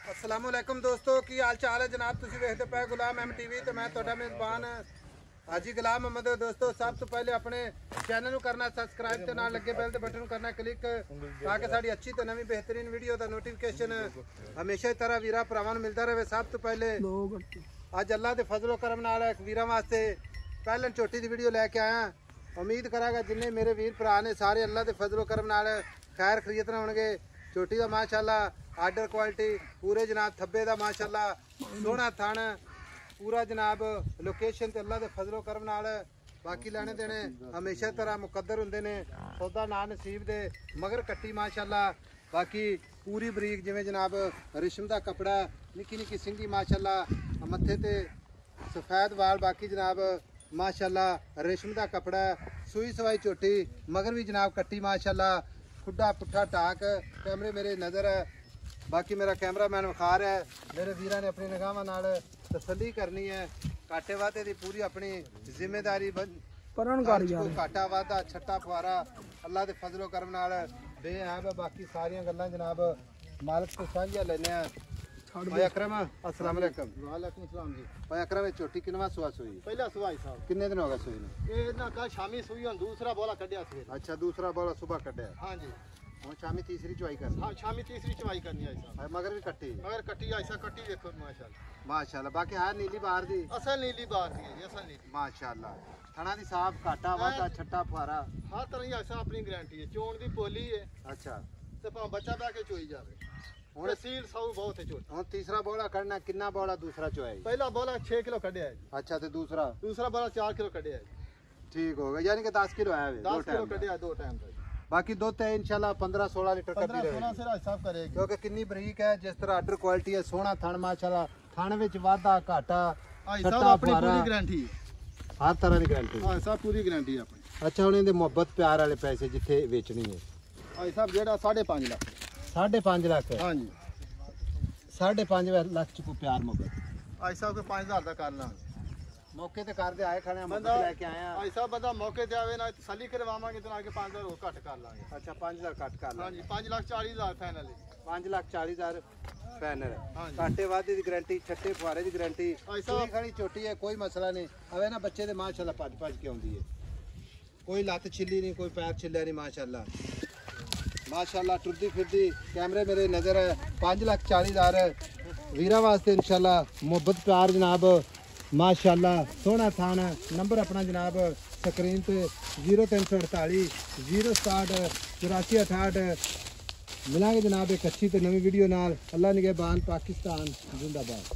अस्सलामुअलैकुम दोस्तों की हाल चाल है जनाब। तुम देखते पे गुलाम एम टीवी तो मैं ਤੁਹਾਡਾ मेज़बान हाजी गुलाम मोहम्मद। दोस्तों सब तो पहले अपने चैनल ਨੂੰ करना सबसक्राइब ਤੇ ਨਾਲ ਲੱਗੇ ਬੈਲ ਦੇ ਬਟਨ ਨੂੰ ਕਰਨਾ ਕਲਿੱਕ ਤਾਂ ਕਿ ਸਾਡੀ ਅੱਛੀ ਤੇ ਨਵੀਂ ਬਿਹਤਰੀਨ ਵੀਡੀਓ ਦਾ ਨੋਟੀਫਿਕੇਸ਼ਨ ਹਮੇਸ਼ਾ ਦੀ ਤਰ੍ਹਾਂ ਵੀਰਾਂ ਭਰਾਵਾਂ ਨੂੰ ਮਿਲਦਾ ਰਹੇ। ਸਭ ਤੋਂ ਪਹਿਲੇ ਅੱਜ ਅੱਲਾ ਦੇ ਫਜ਼ਲੋ ਕਰਮ ਨਾਲ ਇੱਕ ਵੀਰਾਂ ਵਾਸਤੇ ਪਹਿਲਾਂ ਝੋਟੀ ਦੀ ਵੀਡੀਓ ਲੈ ਕੇ ਆਇਆ। ਉਮੀਦ ਕਰਾਂਗਾ ਜਿੰਨੇ ਮੇਰੇ ਵੀਰ ਭਰਾ ਨੇ ਸਾਰੇ ਅੱਲਾ ਦੇ ਫਜ਼ਲੋ ਕਰਮ ਨਾਲ ਖੈਰ ਖਰੀਦਤ ਹੋਣਗੇ। ਝੋਟੀ ਦਾ ਮਾਸ਼ਾਅੱਲਾ आर्डर क्वालिटी पूरे जनाब थब्बे का माशाअल्लाह सोहना थन पूरा जनाब लोकेशन ते अल्लाह दे फजलो करम नाल बाकी लेने देने हमेशा तरह मुकद्दर हुंदे ने। सौदा ना नसीब दे मगर कट्टी माशाअल्लाह बाकी पूरी बरीक जिवें जनाब रेशम दा कपड़ा निक्की निक्की सिंगी माशाअल्लाह मत्थे ते सफेद वाल बाकी जनाब माशाअल्लाह रेशम दा कपड़ा सूई सवाई झोटी मगर भी जनाब कट्टी माशाअल्लाह खुड्डा पुट्ठा टाक कैमरे मेरे नज़र है। बाकी मेरा कैमरा मैन विखा रहा है मेरे वीर ने अपनी निगाह नाल तसल्ली करनी है। घाटे वाधे की पूरी अपनी जिम्मेदारी घाटा वाधा छट्टा फुआरा अल्लाह के फजलो करम नाल बेहब। बाकी सारिया गल्लां जनाब मालिक तो साझिया लेने भाई अकरम अस्सलाम वालेकुम। वालेकुम सलाम जी। भाई अकरम छोटी किनवा सुआ सुई? पहला सुआ ही साहब। कितने दिन हो गए सुई ने? ये ना कल शामी सुई और दूसरा बोला कड्या सवेरे। अच्छा दूसरा बोला सुबह कड्या? हां जी। और शामी तीसरी चवाई करनी? हां शामी तीसरी चवाई करनी है साहब। मगर भी कट्टी? मगर कट्टी ऐसा कट्टी देखो माशाल्लाह माशाल्लाह। बाकी है नीली बाहर दी? असल नीली बाहर दी है असल नीली माशाल्लाह। थना दी साफ काटा वाटा छट्टा फुआरा हर तरह ही ऐसा अपनी गारंटी है। चोण दी पोली है। अच्छा ते पा बच्चा बह के चोई जावे ਹੁਣ ਸੀਲ ਸੌ ਬਹੁਤ ਹੈ ਝੋਟੀ। ਹੁਣ ਤੀਸਰਾ ਬੋਲਾ ਕੱਢਣਾ ਕਿੰਨਾ ਬੋਲਾ ਦੂਸਰਾ ਚੋਇਆ? ਪਹਿਲਾ ਬੋਲਾ 6 ਕਿਲੋ ਕੱਢਿਆ ਹੈ। ਅੱਛਾ ਤੇ ਦੂਸਰਾ ਬੋਲਾ 4 ਕਿਲੋ ਕੱਢਿਆ ਹੈ। ਠੀਕ ਹੋ ਗਿਆ यानी कि 10 किलो आया है। 10 किलो ਕੱਢਿਆ ਦੋ ਟਾਈਮ ਦਾ। बाकी दुध है इंशाल्लाह 15-16 लीटर का पी रहेगा। 16 हिसाब करेगी क्योंकि कितनी बरीक है जिस तरह आर्डर क्वालिटी है। सोहना थन माशाल्लाह थन विच वाधा घाटा छट्टा अपनी पूरी गारंटी हर तरह की गारंटी। हां सब पूरी गारंटी है अपनी। अच्छा हुन इहदे मोहब्बत प्यार वाले पैसे जिथे बेचनी है भाई साहब जेड़ा 5.5 लाख 5.5 लाख। हां जी 5.5 लाख च को प्यार मोहब्बत भाई साहब को 5000 दा कर लांगे। मौके ते कर दे आए खाने बंदा लेके आए हैं भाई साहब। बंदा मौके ते आवे ना तसल्ली करवावांगे तो आगे 5000 और कट कर लांगे। अच्छा 5000 कट कर लांगे। हां जी 5,40,000 फाइनल है। 5,40,000 फाइनल है। काटे वादे दी गारंटी छट्टे फुआरे दी गारंटी कोई खड़ी छोटी है कोई मसला नहीं। अवे ना बच्चे दे माशाल्लाह भज के आउंदी है कोई लत छिल्ली नहीं कोई पैर छिल्लिया नहीं माशाल्लाह माशाल्लाह टुरदी फिरदी कैमरे मेरे नज़र है। 5,40,000 वीरा वास्ते इंशाल्लाह मोहब्बत प्यार जनाब माशाल्लाह सोहना थान। नंबर अपना जनाब स्क्रीन पे 0348 067 8468 मिलांगे जनाब एक अच्छी तो नवी वीडियो नाल। अल्लाह निगहबान पाकिस्तान जिंदाबाद।